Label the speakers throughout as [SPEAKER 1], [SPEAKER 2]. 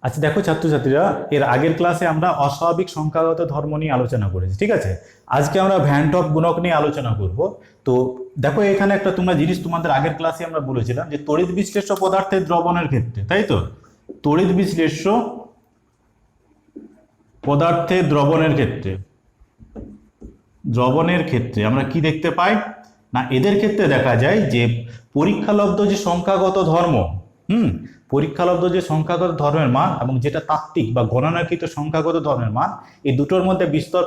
[SPEAKER 1] আচ্ছা দেখো ছাত্রছাত্রীরা, এর আগের ক্লাসে আমরা অস্বাভাবিক সংখ্যাগত ধর্ম নিয়ে আলোচনা করেছি, ঠিক আছে। আজকে আমরা ভ্যান টপ গুণক নিয়ে আলোচনা করব। তো দেখো এখানে একটা তোমরা জিনিস তোমাদের আগের ক্লাসে আমরা বলেছিলাম যে তড়িৎ বিশ্লেষ্য পদার্থের দ্রবণের ক্ষেত্রে, তাই তো, তড়িৎ বিশ্লেষ্য পদার্থের দ্রবণের ক্ষেত্রে আমরা কি দেখতে পাই না, এদের ক্ষেত্রে দেখা যায় যে পরীক্ষালব্ধ যে সংখ্যাগত ধর্ম, পরীক্ষালব্ধ যে সংখ্যাগত ধর্মের মান এবং যেটা তাত্ত্বিক বা গণনাকৃত সংখ্যাগত ধর্মের মান, এই দুটোর মধ্যে বিস্তর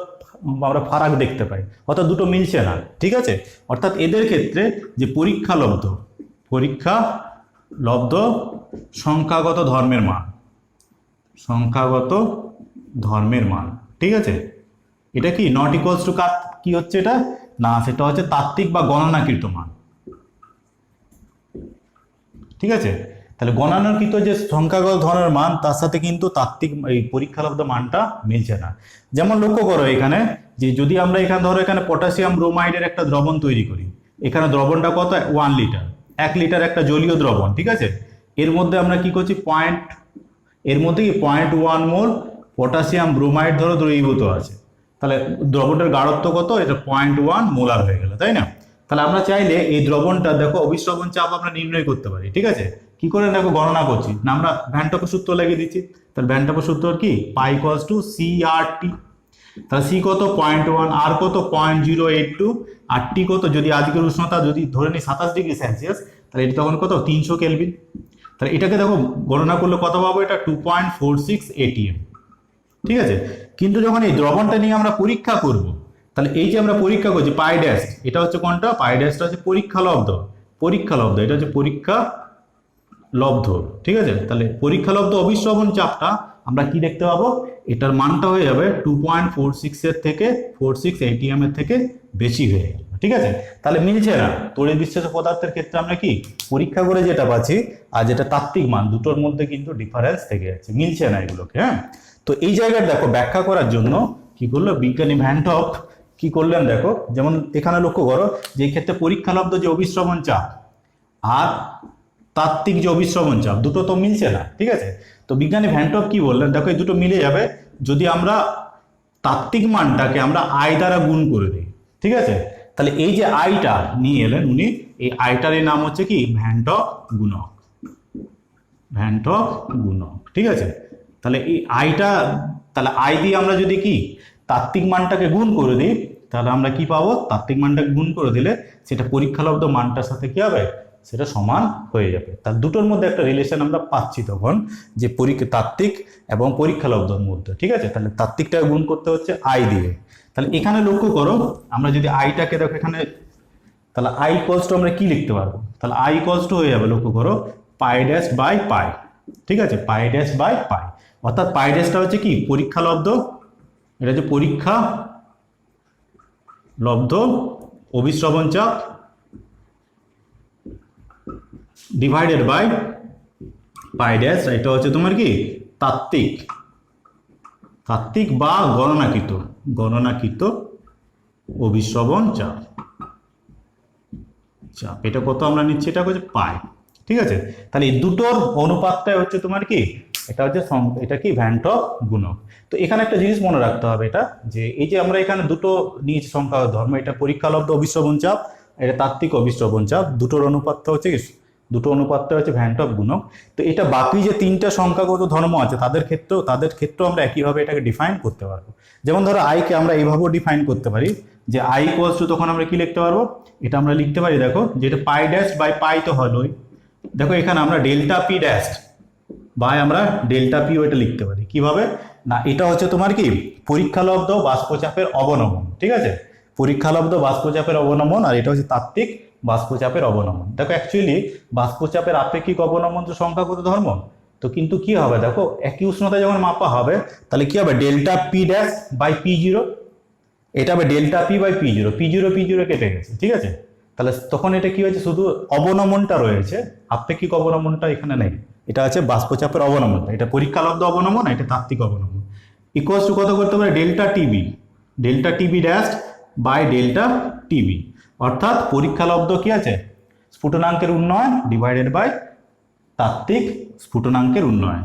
[SPEAKER 1] আমরা ফারাক দেখতে পাই, অর্থাৎ দুটো মিলছে না, ঠিক আছে। অর্থাৎ এদের ক্ষেত্রে যে পরীক্ষালব্ধ সংখ্যাগত ধর্মের মান, ঠিক আছে, এটা কি নট ইকুয়ালস টু কি হচ্ছে এটা না, সেটা হচ্ছে তাত্ত্বিক বা গণনাকৃত মান, ঠিক আছে। তাহলে গণনাকৃত যে সংখ্যাগত ধর্মের মান তার সাথে কিন্তু তাত্ত্বিক এই পরীক্ষালব্ধ মানটা মিলছে না। যেমন লক্ষ্য করো এখানে যে যদি আমরা এখানে ধরো এখানে পটাশিয়াম ব্রোমাইডের একটা দ্রবণ তৈরি করি, এখানে দ্রবণটা কত 1 লিটার, 1 লিটার একটা জলীয় দ্রবণ, ঠিক আছে। এর মধ্যে আমরা কি করছি এর মধ্যে কি 0.1 মোল পটাশিয়াম ব্রোমাইড ধরো দ্রবীভূত আছে, তাহলে দ্রবণটার গাঢ়ত্ব কত, এটা 0.1 মোলার হয়ে গেল, তাই না। তাহলে আমরা চাইলে এই দ্রবণটা দেখো অবিশ্রবণ চাপ আমরা নির্ণয় করতে পারি, ঠিক আছে। কি করে দেখো গণনা করছি না, আমরা ভ্যান টপের সূত্র লাগিয়ে দিচ্ছি। তাহলে ভ্যান টপের সূত্র কি, পাই ইকুয়ালস টু সি আর টি। তাহলে সি কত 0.1, আর কত 0.082, আর টি কত, যদি আজকের উষ্ণতা যদি ধরে নিই 27 ডিগ্রি সেলসিয়াস, তাহলে এটা তখন কত 300 কেলভিন। তাহলে এটাকে দেখো গণনা করলে কত পাবো, এটা 2.46 এটিএম, ঠিক আছে। কিন্তু যখন এই দ্রবণটা নিয়ে আমরা পরীক্ষা করব, তাহলে এই যে আমরা পরীক্ষা করছি পাই ড্যাশ, এটা হচ্ছে কোনটা, পাই ড্যাশটা হচ্ছে পরীক্ষালব্ধ, এটা হচ্ছে পরীক্ষালব্ধ, ঠিক আছে। তাহলে পরীক্ষালব্ধ অবিশ্রবণ চাপটা আমরা কি দেখতে পাবো, এটার মানটা হয়ে যাবে 2.46 এর থেকে 46 এটিএম এর থেকে বেশি হয়ে যাবে, ঠিক আছে। তাহলে মিলছে না, তড়িৎ বিশ্লেষ্য পদার্থের ক্ষেত্রে আমরা কি পরীক্ষা করে যেটা পাচ্ছি আর যেটা তাত্ত্বিক মান, দুটোর মধ্যে কিন্তু ডিফারেন্স থেকে যাচ্ছে, মিলছে না এগুলোকে, হ্যাঁ। তো এই জায়গায় দেখো ব্যাখ্যা করার জন্য কি করলো বিজ্ঞানী ভ্যান টপ, কি করলেন দেখো, যেমন এখানে লক্ষ্য করো যে এই ক্ষেত্রে পরীক্ষালব্ধ যে অবিশ্রবণ চাপ আর তাত্ত্বিক যে অবিশ্রবণ চাপ দুটো তো মিলছে না, ঠিক আছে। তো বিজ্ঞানী ভ্যান টপ কি বললেন দেখো, এই দুটো মিলে যাবে যদি আমরা তাত্ত্বিক মানটাকে আমরা আই দ্বারা গুণ করে দিই, ঠিক আছে। তাহলে এই যে আইটা নিয়ে এলেন উনি, এই আইটার নাম হচ্ছে কি ভ্যান টপ গুণক, ঠিক আছে। তাহলে এই আইটা, তাহলে আই দিয়ে আমরা যদি কি তাত্ত্বিক মানটাকে গুণ করে দিই, তাহলে আমরা কি পাবো, তাত্ত্বিক মানটাকে গুণ করে দিলে সেটা পরীক্ষালব্ধ মানটার সাথে কি হবে, সেটা সমান হয়ে যাবে। তার দুটোর মধ্যে একটা রিলেশন আমরা পাচ্ছি তখন, যে তাত্ত্বিক এবং পরীক্ষালব্ধর মধ্যে, ঠিক আছে। তাহলে তাত্ত্বিকটাকে গুণ করতে হচ্ছে আই দিয়ে। তাহলে এখানে লক্ষ্য করো, আমরা যদি আইটাকে দেখো এখানে, তাহলে আই ইকুয়ালস টু আমরা কি লিখতে পারবো, তাহলে আই ইকুয়ালস টু হয়ে যাবে, লক্ষ্য করো, পাই ড্যাশ বাই পাই, ঠিক আছে, পাই ড্যাশ বাই পাই। অর্থাৎ পাই ড্যাশটা হচ্ছে কি পরীক্ষালব্ধ, এটা হচ্ছে পরীক্ষালব্ধ অবিশ্রবণ চাপ ডিভাইডেড বাই পাই ড্যাশ, এটা হচ্ছে তোমার কি তাত্ত্বিক বা গণনাকৃত অবিশ্রবণ চাপ, এটা কত আমরা নিচ্ছি, এটা হচ্ছে পাই, ঠিক আছে। তাহলে এই দুটোর অনুপাতটাই হচ্ছে তোমার কি, এটা কি ভ্যান টপ গুণক। তো এখানে একটা জিনিস মনে রাখতে হবে, এটা যে এই যে আমরা এখানে দুটো নিয়েছি সংখ্যাগত ধর্ম, এটা পরীক্ষালব্ধ অবিশ্রবণ চাপ, এটা তাত্ত্বিক অবিশ্রবণ চাপ, দুটোর অনুপাতটা হচ্ছে ভ্যান টপ গুণক। তো এটা বাকি যে তিনটা সংখ্যাগত ধর্ম আছে তাদের ক্ষেত্রেও আমরা একইভাবে এটাকে ডিফাইন করতে পারবো। যেমন ধরো আইকে আমরা এইভাবেও ডিফাইন করতে পারি যে আই ইকুয়ালস টু, তখন আমরা কি লিখতে পারবো, এটা আমরা লিখতে পারি দেখো, যেটা পাই ড্যাশ বাই পাই তো হলোই, দেখো এখানে আমরা ডেল্টা পি ড্যাশ বাই আমরা ডেল্টা পি ওইটা লিখতে পারি কিভাবে না, এটা হচ্ছে তোমার কি পরীক্ষালব্ধ বাষ্পচাপের অবনমন, ঠিক আছে, পরীক্ষালব্ধ বাষ্পচাপের অবনমন, আর এটা হচ্ছে তাত্ত্বিক বাষ্পচাপের অবনমন। দেখো অ্যাকচুয়ালি বাষ্পচাপের আপেক্ষিক অবনমন তো সংখ্যাগত ধর্ম, তো কিন্তু কি হবে দেখো একই উষ্ণতা যখন মাপা হবে তাহলে কি হবে delta P dash by P zero, এটা হবে delta P by P zero কেটে গেছে, ঠিক আছে। তাহলে তখন এটা কি হয়েছে, শুধু অবনমনটা রয়েছে, আপেক্ষিক অবনমনটা এখানে নেই, এটা আছে বাষ্পচাপের অবনমনটা, এটা পরীক্ষালব্ধ অবনমন, এটা তাত্ত্বিক অবনমন। ইকুয়ালস টু কত করতে পারে, delta TB dash by delta TB, অর্থাৎ পরীক্ষালব্ধ কি আছে স্ফুটনাঙ্কের উন্নয়ন ডিভাইডেড বাই তাত্ত্বিক স্ফুটনাঙ্কের উন্নয়ন,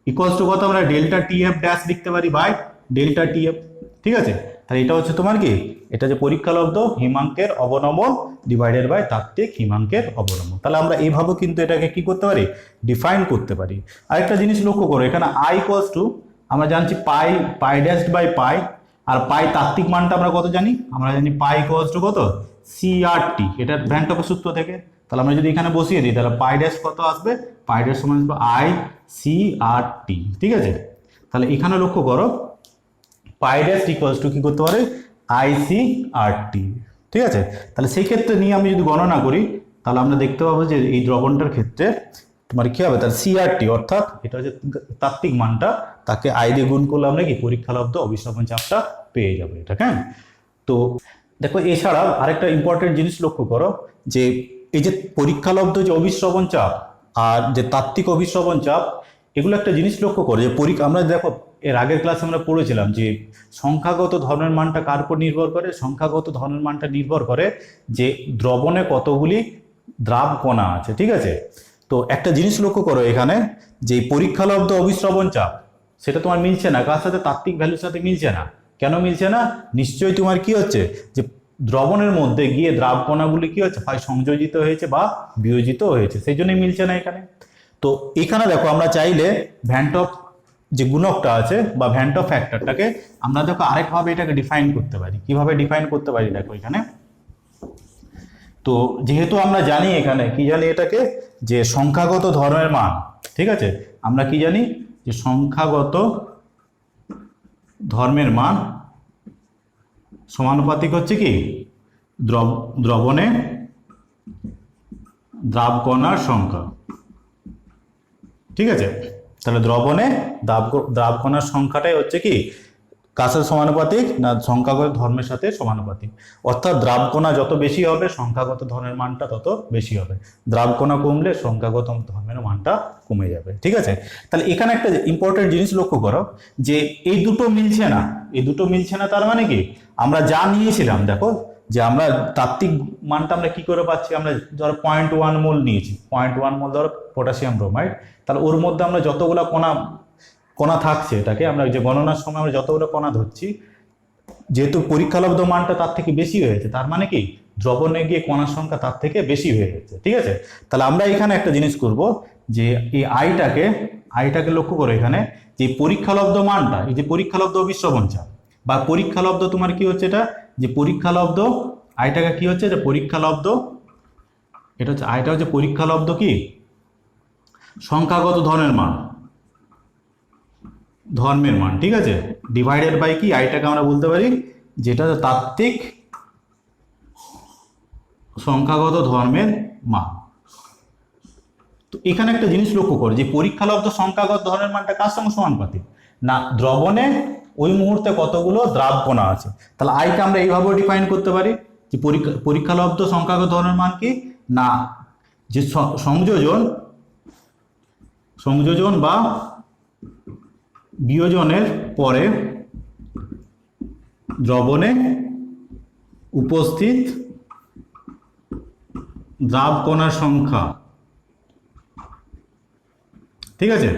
[SPEAKER 1] ইকুয়ালস টু কত আমরা ডেল্টা টি এফ ড্যাশ লিখতে পারি বাই ডেল্টা টি এফ। ঠিক আছে, তাহলে এটা হচ্ছে তোমার কি, এটা যে পরীক্ষালব্ধ হিমাঙ্কের অবনমন ডিভাইডেড বাই তাত্ত্বিক হিমাঙ্কের অবনমন। তাহলে আমরা এইভাবে কিন্তু এটাকে কি করতে পারি, ডিফাইন করতে পারি। আরেকটা জিনিস লক্ষ্য করো, এখানে আই ইকুয়ালস টু আমরা জানছি পাই, পাই ড্যাশ বাই পাই, আর পাই তাত্ত্বিক মানটা আমরা কত জানি, আমরা জানি পাই ইকুয়ালস টু কত সি আর টি, এটা ভ্যান টপের সূত্র থেকে। তাহলে আমরা যদি এখানে বসিয়ে দিই তাহলে পাই ড্যাশ কত আসবে, পাই ড্যাশ সমান আসবে আই সি আর টি। ঠিক আছে, তাহলে এখানে লক্ষ্য করো পাই ড্যাশ ইকুয়ালস টু কি করতে পারে আই সি আর টি। ঠিক আছে, তাহলে সেই ক্ষেত্রে নিয়ে আমি যদি গণনা করি তাহলে আমরা দেখতে পাবো যে এই দ্রবণটার ক্ষেত্রে তোমার কি হবে, তার সিআরটি অর্থাৎ এটা হচ্ছে তাত্ত্বিক মানটা, তাকে আই দিয়ে গুণ করলে আমরা কি পরীক্ষালব্ধ অবিশ্রাবণ চাপটা পেয়ে যাবো এটা। হ্যাঁ, তো দেখো এছাড়া আরেকটা ইম্পর্টেন্ট জিনিস লক্ষ্য করো যে এই যে পরীক্ষালব্ধ যে অবিশ্রাবণ চাপ আর যে তাত্ত্বিক অবিশ্রাবণ চাপ, এগুলো একটা জিনিস লক্ষ্য করো যে আমরা দেখো এর আগের ক্লাসে আমরা পড়েছিলাম যে সংখ্যাগত ধর্মের মানটা কার উপর নির্ভর করে, সংখ্যাগত ধর্মের মানটা নির্ভর করে যে দ্রবণে কতগুলি দ্রাব কণা আছে। ঠিক আছে, তো একটা জিনিস লক্ষ্য করো এখানে যে পরীক্ষালব্ধ অবিশ্রাবণ চাপ সেটা তোমার মিলছে না কার সাথে, তাত্ত্বিক ভ্যালুর সাথে মিলছে না। কেন মিলছে না, নিশ্চয়ই তোমার কি হচ্ছে যে দ্রবণের মধ্যে গিয়ে দ্রাব কণাগুলি কি হচ্ছে, হয় সংযোজিত হয়েছে বা বিয়োজিত হয়েছে, সেই জন্যই মিলছে না এখানে। তো এখানে দেখো আমরা চাইলে ভ্যান টপ যে গুণকটা আছে বা ভ্যান টপ ফ্যাক্টরটাকে আমরা দেখো আরেকভাবে এটাকে ডিফাইন করতে পারি। কিভাবে ডিফাইন করতে পারি দেখো এখানে, তো যেহেতু আমরা জানি এখানে কি জানি এটাকে যে সংখ্যাগত ধর্মের মান। ঠিক আছে, আমরা কি জানি যে সংখ্যাগত ধর্মের মান সমানুপাতিক হচ্ছে কি দ্রবণে দ্রাব কণার সংখ্যা। ঠিক আছে, তাহলে দ্রবণে দ্রাব কণার সংখ্যাটাই হচ্ছে কি কার সাথে সমানুপাতিক না সংখ্যাগত ধর্মের সাথে সমানুপাতিক। অর্থাৎ দ্রাব কণা যত বেশি হবে সংখ্যাগত ধর্মের মানটা তত বেশি হবে, দ্রাব কণা কমলে সংখ্যাগত ধর্মের মানটা কমে যাবে। ঠিক আছে, তাহলে এখানে একটা ইম্পর্টেন্ট জিনিস লক্ষ্য করো যে এই দুটো মিলছে না, এই দুটো মিলছে না, তার মানে কি আমরা যা নিয়েছিলাম দেখো যে আমরা তাত্ত্বিক মানটা আমরা কি করে পাচ্ছি, আমরা ধরো 0.1 মোল নিয়েছি, 0.1 মোল ধরো পটাশিয়াম ব্রোমাইড, তাহলে ওর মধ্যে আমরা যতগুলো কণা থাকছে এটাকে আমরা যে গণনার সময় আমরা যতগুলো কণা ধরছি, যেহেতু পরীক্ষালব্ধ মানটা তার থেকে বেশি হয়েছে, তার মানে কি দ্রবণে গিয়ে কণার সংখ্যা তার থেকে বেশি হয়ে গেছে। ঠিক আছে, তাহলে আমরা এখানে একটা জিনিস করব যে এই আইটাকে লক্ষ্য করো এখানে যে পরীক্ষালব্ধ মানটা, এই যে পরীক্ষালব্ধ অবিশ্রাবণ চাপ বা পরীক্ষালব্ধ তোমার কি হচ্ছে এটা যে পরীক্ষালব্ধ আইটাকে কি হচ্ছে যে পরীক্ষালব্ধ, এটা হচ্ছে আইটা হচ্ছে পরীক্ষালব্ধ কি সংখ্যাগত ধর্মের মান, ঠিক আছে, ডিভাইডেড বাই কি আইটাকে আমরা বলতে পারি যেটা তাত্ত্বিক সংখ্যাগত ধর্মের মান। তো এখানে একটা জিনিস লক্ষ্য করো যে পরীক্ষালব্ধ সংখ্যাগত ধর্মের মানটা কার সঙ্গে সমানুপাতিক না দ্রবণে ওই মুহূর্তে কতগুলো দ্রাব কণা আছে। তাহলে আইকে আমরা এইভাবে ডিফাইন করতে পারি যে পরীক্ষালব্ধ সংখ্যাগত ধর্মের মান কি না যে সংযোজন বা বিয়োজনের পরে দ্রবণে উপস্থিত দ্রাব কণার সংখ্যা। ঠিক আছে,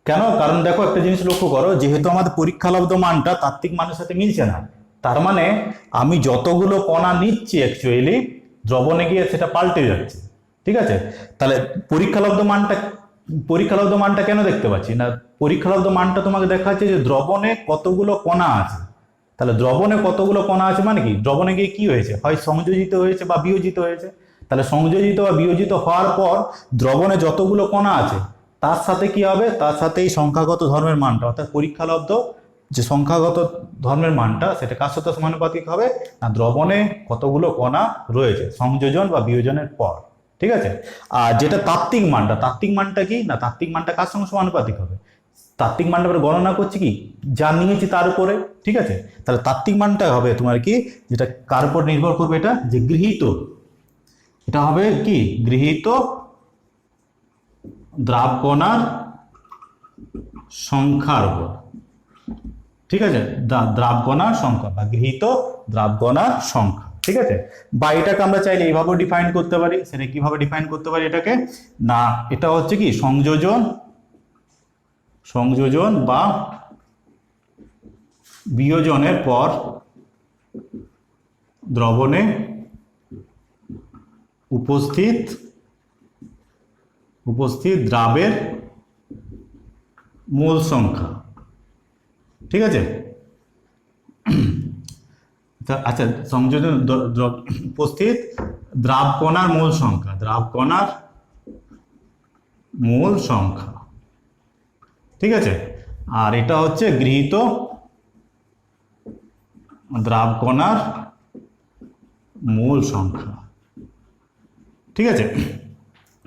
[SPEAKER 1] কেন, কারণ দেখো একটা জিনিস লক্ষ্য করো যেহেতু আমাদের পরীক্ষালব্ধ মানটা তাত্ত্বিক মানের সাথে মিলছে না, তার মানে আমি যতগুলো কণা নিচ্ছি অ্যাকচুয়ালি দ্রবণে গিয়ে সেটা পাল্টে যাচ্ছে। ঠিক আছে, তাহলে পরীক্ষালব্ধ মানটা কেন দেখতে পাচ্ছি না, পরীক্ষালব্ধ মানটা তোমাকে দেখাচ্ছে যে দ্রবণে কতগুলো কণা আছে। তাহলে দ্রবণে কতগুলো কণা আছে মানে কি দ্রবণে গিয়ে কি হয়েছে, হয় সংযোজিত হয়েছে বা বিয়োজিত হয়েছে। তাহলে সংযোজিত বা বিয়োজিত হওয়ার পর দ্রবণে যতগুলো কণা আছে তার সাথে কি হবে, তার সাথে এই সংখ্যাগত ধর্মের মানটা অর্থাৎ পরীক্ষালব্ধ যে সংখ্যাগত ধর্মের মানটা সেটা কার সাথে সমানুপাতিক হবে না দ্রবণে কতগুলো কণা রয়েছে সংযোজন বা বিয়োজনের পর। ঠিক আছে, আর যেটা তাত্ত্বিক মানটা কি না তাত্ত্বিক মানটা কার সঙ্গে সমানুপাতিক হবে, তাত্ত্বিক মানটা আমরা গণনা করছি কি যা নিয়েছি তার উপরে। ঠিক আছে, তাহলে তাত্ত্বিক মানটা হবে তোমার কি যেটা কার উপর নির্ভর করবে, এটা যে গৃহীত, এটা হবে কি গৃহীত দ্রাব কণার সংখ্যার উপর। ঠিক আছে, দ্রাব কণার সংখ্যা বা গৃহীত দ্রাব কণার সংখ্যা। ঠিক আছে, বা এটাকে আমরা চাইলে এইভাবে ডিফাইন করতে পারি, সেটা কিভাবে ডিফাইন করতে পারি এটাকে না এটা হচ্ছে কি সংযোজন বা বিয়োজনের পর দ্রবণে উপস্থিত দ্রাবের মোল সংখ্যা। ঠিক আছে, আচ্ছা, সংযোজন উপস্থিত দ্রাব কণার মোল সংখ্যা, ঠিক আছে। আর এটা হচ্ছে গৃহীত দ্রাব কণার মোল সংখ্যা। ঠিক আছে,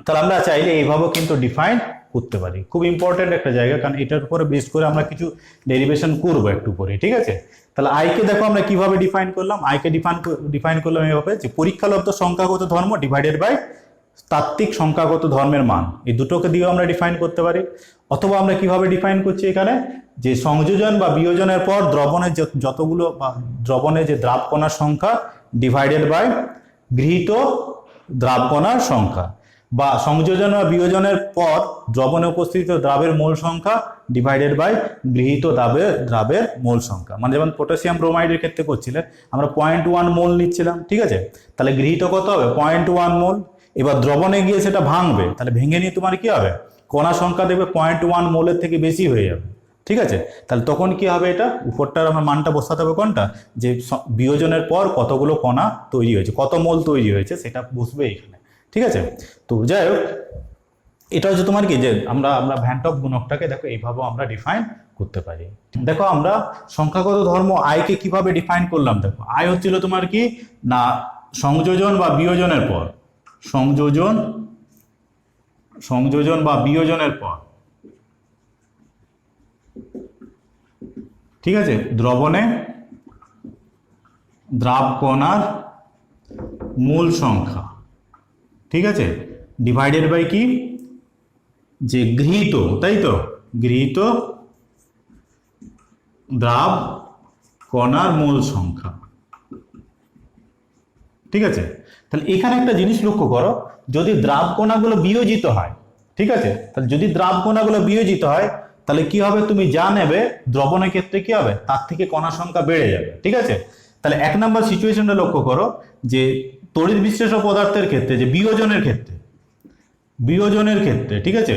[SPEAKER 1] তাহলে আমরা চাইলে এইভাবেও কিন্তু ডিফাইন করতে পারি। খুব ইম্পর্টেন্ট একটা জায়গা, কারণ এটার উপরে বেস করে আমরা কিছু ডেরিভেশন করবো একটু পরে। ঠিক আছে, তাহলে আইকে দেখো আমরা কিভাবে ডিফাইন করলাম। আইকে ডিফাইন করলাম এইভাবে যে পরীক্ষালব্ধ সংখ্যাগত ধর্ম ডিভাইডেড বাই তাত্ত্বিক সংখ্যাগত ধর্মের মান, এই দুটোকে দিয়েও আমরা ডিফাইন করতে পারি। অথবা আমরা কিভাবে ডিফাইন করছি এখানে, যে সংযোজন বা বিয়োজনের পর দ্রবণের যতগুলো বা দ্রবণে যে দ্রাব কণার সংখ্যা ডিভাইডেড বাই গৃহীত দ্রাব কণার সংখ্যা, বা সংযোজন বা বিয়োজনের পর দ্রবণে উপস্থিত দ্রাবের মোল সংখ্যা ডিভাইডেড বাই গৃহীত দ্রাবের মোল সংখ্যা। মানে যেমন পটাশিয়াম ব্রোমাইডের ক্ষেত্রে করছিলেন আমরা 0.1 মোল নিচ্ছিলাম। ঠিক আছে, তাহলে গৃহীত কত হবে 0.1 মোল। এবার দ্রবণে গিয়ে সেটা ভাঙবে, তাহলে ভেঙে নিয়ে তোমার কি হবে, কণা সংখ্যা দেখবে 0.1 মোলের থেকে বেশি হয়ে যাবে। ঠিক আছে, তাহলে তখন কি হবে, এটা উপরটার আমরা মানটা বসাতে হবে কোনটা, যে বিয়োজনের পর কতগুলো কণা তৈরি হয়েছে, কত মোল তৈরি হয়েছে সেটা বসবে এখানে। ঠিক আছে, তো যাই হোক, এটা হচ্ছে তোমার কি, যে আমরা ভ্যান টপ গুণকটাকে দেখো এইভাবে আমরা ডিফাইন করতে পারি। দেখো আমরা সংখ্যাগত ধর্ম আইকে কিভাবে ডিফাইন করলাম। দেখো আই হচ্ছিল তোমার কি না, সংযোজন বা বিয়োজনের পর, সংযোজন বা বিয়োজনের পর, ঠিক আছে, দ্রবণে দ্রাব কণার মূল সংখ্যা। ঠিক আছে, ডিভাইডেড বাই কি, যে গৃহীত, তাই তো, গৃহীত দ্রাব কণার মূল সংখ্যা। ঠিক আছে, তাহলে এখানে একটা জিনিস লক্ষ্য করো, যদি দ্রাব কণাগুলো বিয়োজিত হয়, ঠিক আছে, তাহলে যদি দ্রাব কণাগুলো বিয়োজিত হয় তাহলে কি হবে, তুমি যা নেবে দ্রবণের ক্ষেত্রে কি হবে, তার থেকে কণা সংখ্যা বেড়ে যাবে। ঠিক আছে, তাহলে এক নম্বর সিচুয়েশনটা লক্ষ্য করো, যে তড়িৎ বিশ্লেষ্য পদার্থের ক্ষেত্রে, যে বিয়োজনের ক্ষেত্রে, ঠিক আছে,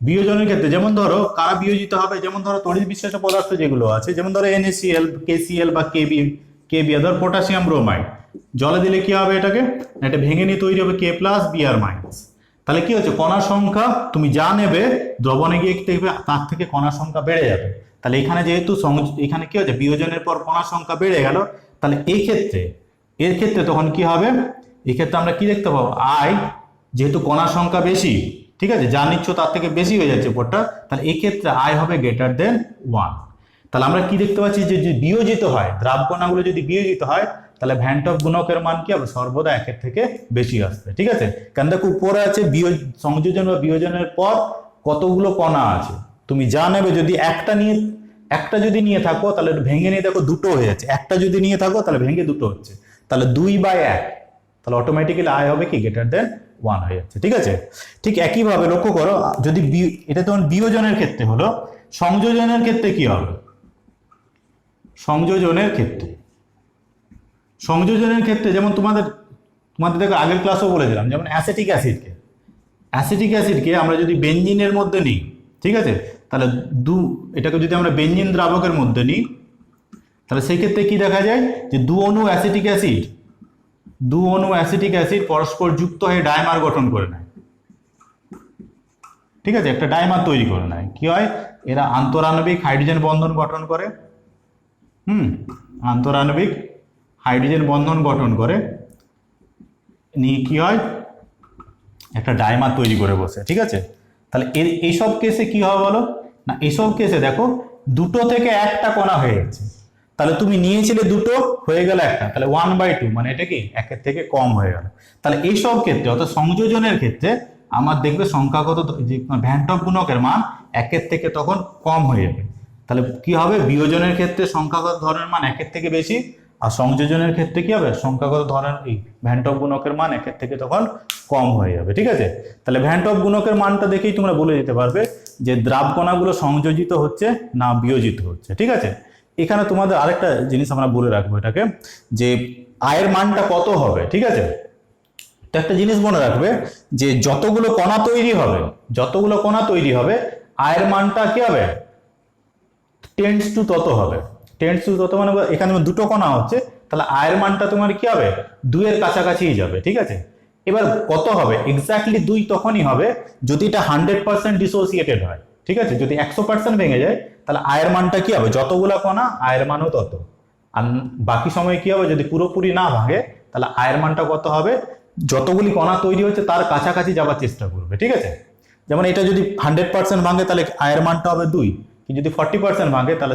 [SPEAKER 1] বিয়োজনের ক্ষেত্রে যেমন ধরো কারা বিয়োজিত হবে, যেমন ধরো তড়িৎ বিশ্লেষ্য পদার্থ যেগুলো আছে, যেমন ধরো NaCl, KCl বা KB, ধর পটাশিয়াম ব্রোমাইড, জলে দিলে কি হবে, এটাকে এটা ভেঙে নিয়ে তৈরি হবে K+Br-। তাহলে কি হচ্ছে, কণার সংখ্যা তুমি যা নেবে দ্রবণে গিয়ে দেখবে তার থেকে কণার সংখ্যা বেড়ে যাবে। তাহলে এখানে যেহেতু এখানে কি হচ্ছে, বিয়োজনের পর কণার সংখ্যা বেড়ে গেল, তাহলে এর ক্ষেত্রে তখন কি হবে, এই ক্ষেত্রে আমরা কি দেখতে পাবো, আই যেহেতু কণার সংখ্যা বেশি, ঠিক আছে, যা নিচ্ছ তার থেকে বেশি হয়ে যাচ্ছে উপরটা, তাহলে এই ক্ষেত্রে আই হবে গ্রেটার দেন 1। তাহলে আমরা কি দেখতে পাচ্ছি, যে যদি বিয়োজিত হয়, দ্রাব কণাগুলো যদি বিয়োজিত হয়, তাহলে ভ্যান টপ গুণকের মান কি হবে, সর্বদা 1-এর থেকে বেশি আসবে। ঠিক আছে, কারণ দেখো উপরে আছে সংযোজন বা বিয়োজনের পর কতগুলো কণা আছে, তুমি যা নেবে, যদি একটা যদি নিয়ে থাকো তাহলে ভেঙে নিয়ে দেখো দুটো হয়ে যাচ্ছে, একটা যদি নিয়ে থাকো তাহলে ভেঙে দুটো হচ্ছে, তাহলে 2/1, তাহলে অটোমেটিক্যালি আই হবে কি গ্রেটার দেন 1 হয়ে যাচ্ছে। ঠিক আছে, ঠিক একইভাবে লক্ষ্য করো, যদি এটা তোমার বিয়োজনের ক্ষেত্রে হলো, সংযোজনের ক্ষেত্রে কি হবে, সংযোজনের ক্ষেত্রে যেমন তোমাদের দেখো আগের ক্লাসও বলেছিলাম, যেমন অ্যাসিটিক অ্যাসিডকে আমরা যদি বেনজিনের মধ্যে নিই, ঠিক আছে, তাহলে এটাকে যদি আমরা বেনজিন দ্রাবকের মধ্যে নিই, তাহলে সেই ক্ষেত্রে কি দেখা যায়, যে দু অণু অ্যাসিটিক অ্যাসিড পরস্পর যুক্ত হয়ে ডাইমার গঠন করে নেয়। ঠিক আছে, একটা ডাইমার তৈরি করে নেয়। কি হয়, এরা আন্তরাণবিক হাইড্রোজেন বন্ধন গঠন করে, আন্তরাণবিক হাইড্রোজেন বন্ধন গঠন করে নিয়ে কি হয়, একটা ডাইমার তৈরি করে বসে। ঠিক আছে, তাহলে এইসব কেসে কি হবে বলো না, এইসব কেসে দেখো দুটো থেকে একটা কণা হয়ে গেছে, তাহলে তুমি নিয়েছিলে দুটো, হয়ে গেল একটা, তাহলে 1/2, মানে এটা কি 1-এর থেকে কম হয়ে গেল। তাহলে এইসব ক্ষেত্রে অর্থাৎ সংযোজনের ক্ষেত্রে আমার দেখবে সংখ্যাগত যে ভ্যান টপ গুণকের মান 1-এর থেকে তখন কম হয়ে যাবে। তাহলে কি হবে, বিয়োজনের ক্ষেত্রে সংখ্যাগত ধর্মের মান 1-এর থেকে বেশি, আর সংযোজনের ক্ষেত্রে কি হবে, সংখ্যাগত ধর্মের এই ভ্যান টপ গুণকের মান 1-এর থেকে তখন কম হয়ে যাবে। ঠিক আছে, তাহলে ভ্যান টপ গুণকের মানটা দেখেই তোমরা বলে দিতে পারবে যে দ্রাব কণাগুলো সংযোজিত হচ্ছে না বিয়োজিত হচ্ছে। ঠিক আছে, এখানে তোমাদের আরেকটা জিনিস আমরা বলে রাখবো এটাকে, যে আয়ের মানটা কত হবে। ঠিক আছে, তো একটা জিনিস মনে রাখবে যে যতগুলো কণা তৈরি হবে আয়ের মানটা কি হবে, টেন্ডস টু তত হবে। টেন্ডস টু তত মানে এখানে দুটো কণা হচ্ছে, তাহলে আয়ের মানটা তোমার কি হবে, 2 এর কাছাকাছিই যাবে। ঠিক আছে, এবার কত হবে, এক্স্যাক্টলি 2 তখনই হবে যদি এটা 100% ডিসোসিয়েটেড হয়। ঠিক আছে, যদি 100% ভেঙে যায় তাহলে আয়ের মানটা কি হবে, যতগুলো কণা আয়ের মানও তত। আর বাকি সময় কি হবে, যদি পুরোপুরি না ভাঙে তাহলে আয়ের মানটা কত হবে, যতগুলি কণা তৈরি হচ্ছে তার কাছাকাছি যাওয়ার চেষ্টা করবে। ঠিক আছে, যেমন এটা যদি 100% ভাঙে তাহলে আয়ের মানটা হবে 2, কিন্তু যদি 40% ভাঙে তাহলে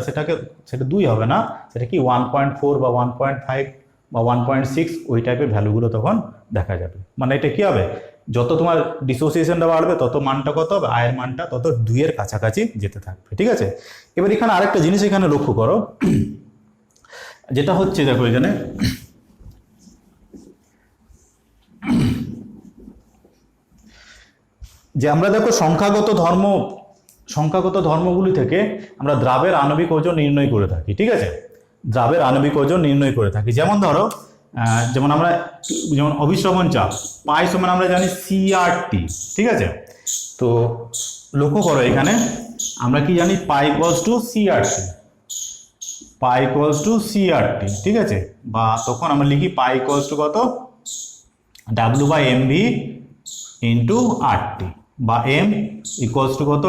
[SPEAKER 1] সেটা 2 হবে না, সেটা কি 1.4 বা 1.5 বা 1.6 ওই টাইপের ভ্যালুগুলো তখন দেখা যাবে। মানে এটা কি হবে, যত তোমার ডিসোসিয়েশনটা বাড়বে তত মানটা কত হবে, আয়ের মানটা তত 2 এর কাছাকাছি যেতে থাকবে। ঠিক আছে, এবার এখানে আরেকটা জিনিস এখানে লক্ষ্য করো, যেটা হচ্ছে দেখো এখানে যে আমরা দেখো সংখ্যাগত ধর্মগুলি থেকে আমরা দ্রাবের আণবিক ওজন নির্ণয় করে থাকি। ঠিক আছে, দ্রাবের আণবিক ওজন নির্ণয় করে থাকি। যেমন ধরো যেমন অভিশ্রবণ চাপ পাই সমান আমরা জানি CRT। ঠিক আছে, তো লক্ষ্য করো এখানে আমরা কি জানি, পাই ইকুয়ালস টু CRT। ঠিক আছে, বা তখন আমরা লিখি পাই ইকুয়ালস টু কত, W/mv ইন্টু RT, বা m ইকুয়ালস টু কত,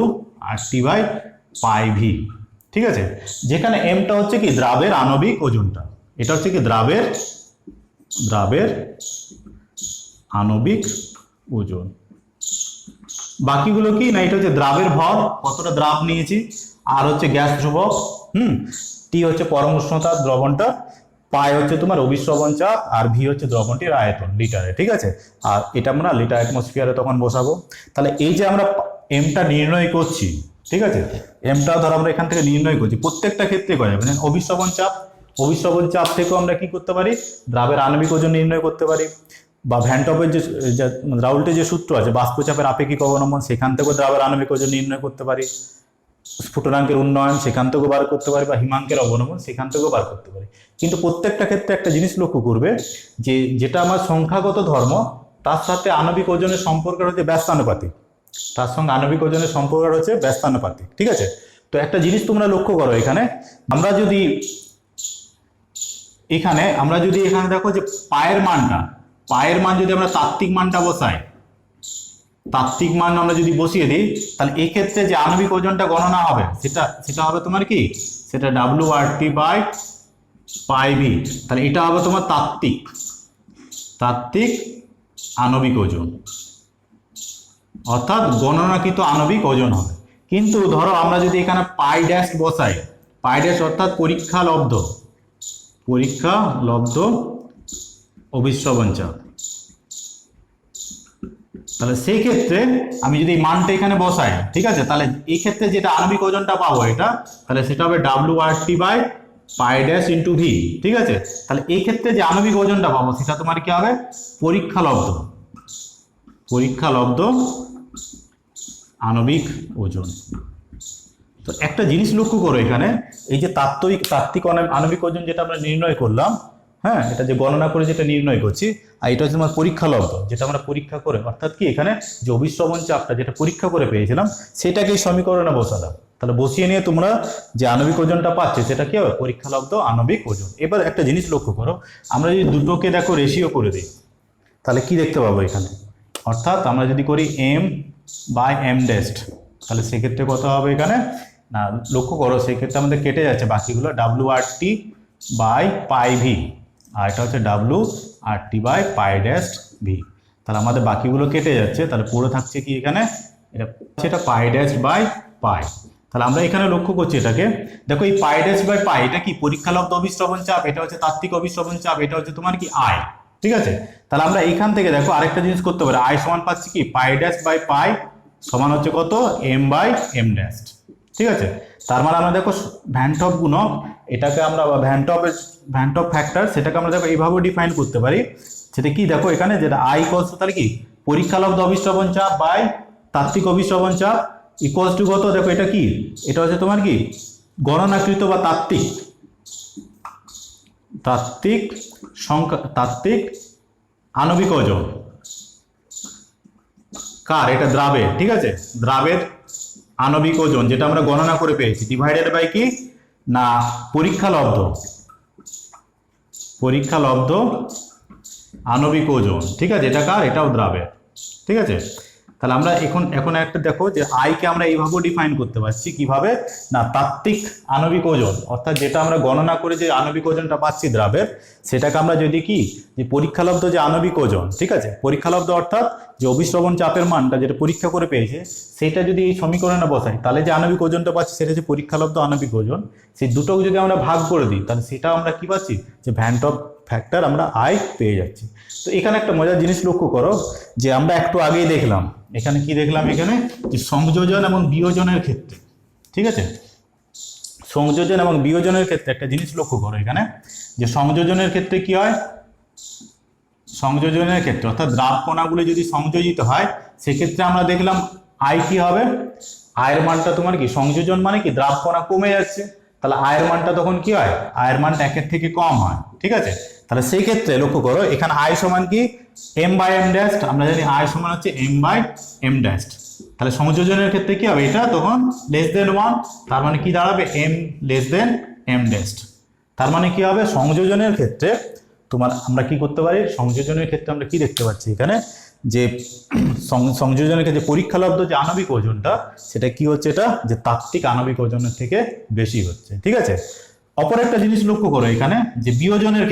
[SPEAKER 1] W/RT/πV। ঠিক আছে, যেখানে mটা হচ্ছে কি দ্রাবের আণবিক ওজনটা, এটা হচ্ছে কি দ্রাবের আণবিক ওজন, বাকিগুলো কি না, এটা হচ্ছে দ্রাবের ভর, কতটা দ্রাব নিয়েছি, আর হচ্ছে গ্যাস ধ্রুবক, টি হচ্ছে পরম উষ্ণতা দ্রবণটা, পাই হচ্ছে তোমার অভিশ্রবণ চাপ, আর ভি হচ্ছে দ্রবণটির আয়তন লিটারে। ঠিক আছে, আর এটা আমরা লিটার অ্যাটমসফিয়ারে তখন বসাবো। তাহলে এই যে আমরা এমটা নির্ণয় করছি, ঠিক আছে, এমটা ধর আমরা এখান থেকে নির্ণয় করছি, প্রত্যেকটা ক্ষেত্রে করা যাবে। অভিশ্রবণ চাপ থেকেও আমরা কি করতে পারি, দ্রাবের আণবিক ওজন নির্ণয় করতে পারি, বা ভ্যান্টপের যে রাউল্টের যে সূত্র আছে বাষ্পচাপের আপেক্ষিক অবলম্বন, সেখান থেকেও দ্রাবের আণবিক ওজন নির্ণয় করতে পারি, স্ফুটনাঙ্কের উন্নয়ন সেখান থেকেও বার করতে পারি, বা হিমাঙ্কের অবনমন সেখান থেকেও বার করতে পারি। কিন্তু প্রত্যেকটা ক্ষেত্রে একটা জিনিস লক্ষ্য করবে যে যেটা আমার সংখ্যাগত ধর্ম তার সাথে আণবিক ওজনের সম্পর্ক হচ্ছে ব্যস্তানুপাতিক, তার সঙ্গে আণবিক ওজনের সম্পর্ক হচ্ছে ব্যস্তানুপাতিক। ঠিক আছে, তো একটা জিনিস তোমরা লক্ষ্য করো এখানে, আমরা যদি এখানে দেখো যে পায়ের মান যদি আমরা তাত্ত্বিক মানটা বসাই, তাত্ত্বিক মান আমরা যদি বসিয়ে দিই, তাহলে এই ক্ষেত্রে যে আণবিক ওজনটা গণনা হবে সেটা হবে তোমার কি, সেটা W/RT/πV। তাহলে এটা হবে তোমার তাত্ত্বিক আণবিক ওজন, অর্থাৎ গণনাকৃত আণবিক ওজন হবে। কিন্তু ধরো আমরা যদি এখানে পাই ড্যাশ বসাই, পাই ড্যাশ অর্থাৎ পরীক্ষা লব্ধ অভিশ্রবণ চাপ, তাহলে সেই ক্ষেত্রে আমি যদি মানটা এখানে বসাই, ঠিক আছে, তাহলে এই ক্ষেত্রে যেটা আণবিক ওজনটা পাবো এটা, তাহলে সেটা হবে W/RT/π' × V। ঠিক আছে, তাহলে এই ক্ষেত্রে যে আণবিক ওজনটা পাবো সেটা তোমার কি হবে, পরীক্ষা লব্ধ আণবিক ওজন। তো একটা জিনিস লক্ষ্য করো এখানে, এই যে তাত্ত্বিক আণবিক ওজন যেটা আমরা নির্ণয় করলাম, হ্যাঁ, এটা যে গণনা করে যেটা নির্ণয় করছি, আর এটা হচ্ছে আমার পরীক্ষা লব্ধ, যেটা আমরা পরীক্ষা করে, অর্থাৎ কি এখানে যে অভিশ্রবণ চাপটা যেটা পরীক্ষা করে পেয়েছিলাম সেটাকে সমীকরণে বসালাম। তাহলে বসিয়ে নিয়ে তোমরা যে আণবিক ওজনটা পাচ্ছে সেটা কি হবে, পরীক্ষা লব্ধ আণবিক ওজন। এবার একটা জিনিস লক্ষ্য করো, আমরা যদি দুটোকে দেখো রেশিও করে দিই তাহলে কি দেখতে পাবো এখানে, অর্থাৎ আমরা যদি করি m/m', তাহলে সেক্ষেত্রে কত হবে এখানে না, লক্ষ্য করো সেক্ষেত্রে আমাদের কেটে যাচ্ছে বাকিগুলো, W/RT/πV, আর এটা হচ্ছে W/RT/π', তাহলে আমাদের বাকিগুলো কেটে যাচ্ছে, তাহলে পুরো থাকছে কি এখানে, এটা π'/π। তাহলে আমরা এখানে লক্ষ্য করছি এটাকে, দেখো এই π'/π এটা কি পরীক্ষা লব্ধ অভিশ্রবণ চাপ, এটা হচ্ছে তাত্ত্বিক অভিশ্রবণ চাপ, এটা হচ্ছে তোমার কি আয়। ঠিক আছে, তাহলে আমরা এইখান থেকে দেখো আরেকটা জিনিস করতে পারি, আয় সমান পাচ্ছি কি π'/π সমান হচ্ছে কত, m/m'। ঠিক আছে, তার মানে আমরা দেখো ভ্যানটপ গুণক, এটাকে আমরা ভ্যানটপ ফ্যাক্টর, সেটাকে আমরা দেখো এইভাবে ডিফাইন করতে পারি। সেটা কি দেখো এখানে, যেটা আই ইকুয়ালস টু তাহলে কি পরীক্ষা লব্ধ অভিশ্রবণ চাপ বাই তাত্ত্বিক অভিশ্রবণ চাপ, ইকুয়ালস টু কত, দেখো এটা কি, এটা হচ্ছে তোমার কি গণনাকৃত বা তাত্ত্বিক সংখ্যা, তাত্ত্বিক আণবিক ওজন কার, এটা দ্রাবের, ঠিক আছে, দ্রাবের আণবিক ওজন যেটা আমরা গণনা করে পেয়েছি, ডিভাইডেড বাই কি না পরীক্ষা লব্ধ আণবিক ওজন, ঠিক আছে, এটা কার, এটাও দ্রাবের, ঠিক আছে। তাহলে আমরা এখন একটা দেখো যে আইকে আমরা এইভাবে ডিফাইন করতে পারছি, কিভাবে না তাত্ত্বিক আণবিক ওজন, অর্থাৎ যেটা আমরা গণনা করে যে আণবিক ওজনটা পাচ্ছি দ্রাবের, সেটাকে আমরা যদি কি যে পরীক্ষালব্ধ যে আণবিক ওজন, ঠিক আছে, পরীক্ষালব্ধ অর্থাৎ যে অভিশ্রবণ চাপের মানটা যেটা পরীক্ষা করে পেয়েছে সেটা যদি এই সমীকরণে বসাই, তাহলে যে আণবিক ওজনটা পাচ্ছি সেটা হচ্ছে পরীক্ষালব্ধ আণবিক ওজন। সেই দুটোকে যদি আমরা ভাগ করে দিই তাহলে সেটা আমরা কি পাচ্ছি, যে ভ্যান টপ ফ্যাক্টর আমরা আই পেয়ে যাচ্ছি। তো এখানে একটা মজার জিনিস লক্ষ্য করো যে আমরা একটু আগেই দেখলাম, এখানে কি দেখলাম, এখানে যে সংযোজন এবং বিয়োজনের ক্ষেত্রে, ঠিক আছে, সংযোজন এবং বিয়োজনের ক্ষেত্রে একটা জিনিস লক্ষ্য করো এখানে, যে সংযোজনের ক্ষেত্রে কি হয়, সংযোজনের ক্ষেত্রে অর্থাৎ দ্রাব কণাগুলো যদি সংযোজিত হয় সেক্ষেত্রে আমরা দেখলাম আই কি হবে, আয়ের মানটা তোমার কি, সংযোজন মানে কি দ্রাব কণা কমে যাচ্ছে, তাহলে আয়ের মানটা তখন কি হয়, আয়ের মানটা একের থেকে কম হয়, ঠিক আছে। তাহলে সেই ক্ষেত্রে লক্ষ্য করো এখানে আই সমান কি এম বাই এম ড্যাশ, আমরা জানি আই সমান হচ্ছে এম বাই এম ড্যাশ, তাহলে সংযোজনের ক্ষেত্রে কি হবে, এটা তখন লেস দেন 1, তার মানে কি দাঁড়াবে M less than M dash, তার মানে কি হবে সংযোজনের ক্ষেত্রে তোমার আমরা কি করতে পারি, সংযোজনের ক্ষেত্রে আমরা কি দেখতে পাচ্ছি এখানে, যে সংযোজনের ক্ষেত্রে পরীক্ষালব্ধ যে আণবিক ওজনটা সেটা কি হচ্ছে, এটা যে তাত্ত্বিক আণবিক ওজনের থেকে বেশি হচ্ছে, ঠিক আছে। অপর একটা জিনিস লক্ষ্য করো এখানে, যে বিয়োজনের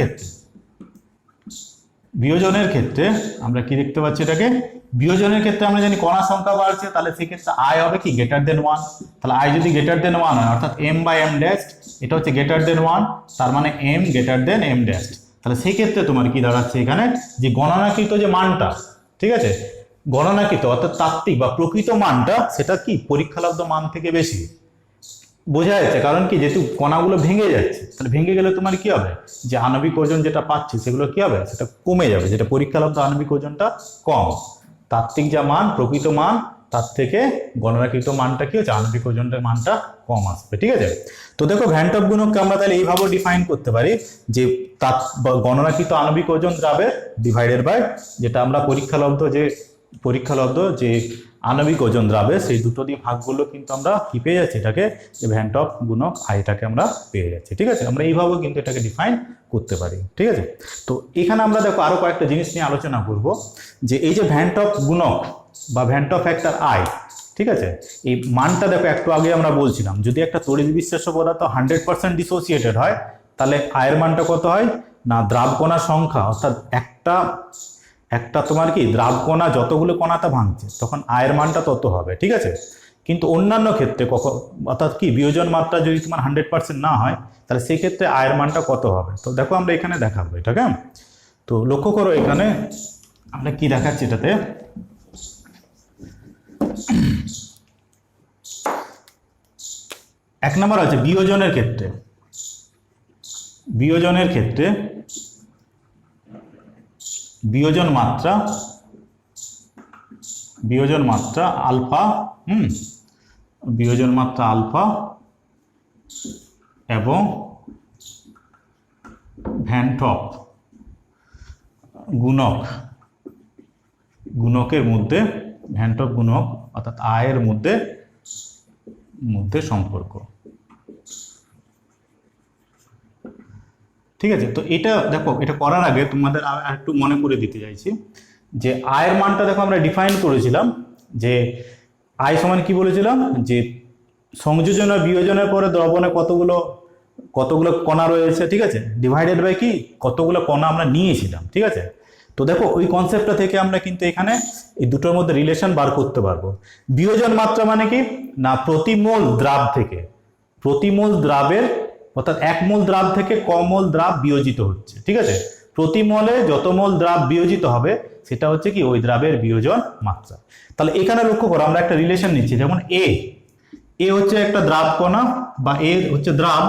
[SPEAKER 1] ক্ষেত্রে আমরা কি দেখতে পাচ্ছি, এটাকে বিয়োজনের ক্ষেত্রে আমরা জানি কণা সংখ্যা বাড়ছে, তাহলে সেক্ষেত্রে আই হবে কি গ্রেটার দেন 1, তাহলে আই যদি গ্রেটার দেন 1 হয় অর্থাৎ এম বাই এম ড্যাশ, এটা হচ্ছে গ্রেটার দেন 1, তার মানে M greater than M dash, তাহলে সেই ক্ষেত্রে তোমার কি দাঁড়াচ্ছে এখানে, যে গণনাকৃত যে মানটা, ঠিক আছে, গণনাকৃত অর্থাৎ তাত্ত্বিক বা প্রকৃত মানটা সেটা কি পরীক্ষালব্ধ মান থেকে বেশি, বোঝা যাচ্ছে, কারণ কি যেহেতু কণাগুলো ভেঙে যাচ্ছে, তাহলে ভেঙে গেলে তোমার কি হবে, যে আণবিক ওজন যেটা পাচ্ছি সেগুলো কি হবে, সেটা কমে যাবে, যেটা পরীক্ষালব্ধ আণবিক ওজনটা কম, তাত্ত্বিক যা মান প্রকৃত মান তার থেকে গণনাকৃত মানটা কি হচ্ছে, আণবিক ওজনটার মানটা কম আসবে, ঠিক আছে। তো দেখো ভ্যান টপ গুণককে আমরা তাহলে এইভাবে ডিফাইন করতে পারি, যে গণনাকৃত আণবিক ওজন দ্রাবের ডিভাইডেড বাই যেটা আমরা পরীক্ষালব্ধ যে আণবিক ওজন দ্রাবে, সেই দুটো দিয়ে ভাগগুলো কিন্তু আমরা কি পেয়ে যাচ্ছি, এটাকে যে ভ্যান টপ গুণক আইটাকে আমরা পেয়ে যাচ্ছি, ঠিক আছে। আমরা এইভাবেও কিন্তু এটাকে ডিফাইন করতে পারি, ঠিক আছে। তো এখানে আমরা দেখো আরো কয়েকটা জিনিস নিয়ে আলোচনা করব, যে এই যে ভ্যান টপ গুণক বা ভ্যান টপ ফ্যাক্টর আই, ঠিক আছে, এই মানটা দেখো একটু আগে আমরা বলছিলাম যদি একটা তড়িৎ বিশ্বাস্য পদার্থ 100% ডিসোসিয়েটেড হয় তাহলে আয়ের মানটা কত হয় না, দ্রাব কণার সংখ্যা অর্থাৎ একটা তোমার কি দ্রাব কণা যতগুলো কণাটা ভাঙছে তখন আয়ের মানটা তত হবে, ঠিক আছে। কিন্তু অন্যান্য ক্ষেত্রে অর্থাৎ কি বিয়োজন মাত্রা যদি তোমার 100% না হয় তাহলে সেই ক্ষেত্রে আয়ের মানটা কত হবে, তো দেখো আমরা এখানে দেখাবো এটাকে। তো লক্ষ্য করো এখানে আমরা কি দেখাচ্ছি, এটাতে এক নম্বর আছে বিয়োজনের ক্ষেত্রে বিয়োজন মাত্রা আলফা, বিয়োজন মাত্রা আলফা এবং ভ্যান টপ গুণকের মধ্যে, ভ্যান টপ গুণক অর্থাৎ আয়ের মধ্যে সম্পর্ক, ঠিক আছে। তো এটা দেখো, এটা করার আগে তোমাদের একটু মনে করে দিতে চাইছি যে আয়ের মানটা দেখো আমরা ডিফাইন করেছিলাম, যে আয় সমান কি বলেছিলাম, যে সংযোজন আর বিয়োজনের পরে দ্রবণে কতগুলো কণা রয়েছে, ঠিক আছে, ডিভাইডেড বাই কি কতগুলো কণা আমরা নিয়েছিলাম, ঠিক আছে। তো দেখো ওই কনসেপ্টটা থেকে আমরা কিন্তু এখানে এই দুটোর মধ্যে রিলেশন বার করতে পারবো। বিয়োজন মাত্রা মানে কি না, প্রতি মোল দ্রাবের অর্থাৎ 1 মোল দ্রাব থেকে কম মোল দ্রাব বিয়োজিত হচ্ছে, ঠিক আছে। প্রতি মোলে যত মোল দ্রাব বিয়োজিত হবে সেটা হচ্ছে কি ওই দ্রাবের বিয়োজন মাত্রা। তাহলে এখানে লক্ষ্য করো আমরা একটা রিলেশন নিচ্ছি, যেমন এ হচ্ছে একটা দ্রাব কণা বা এ হচ্ছে দ্রাব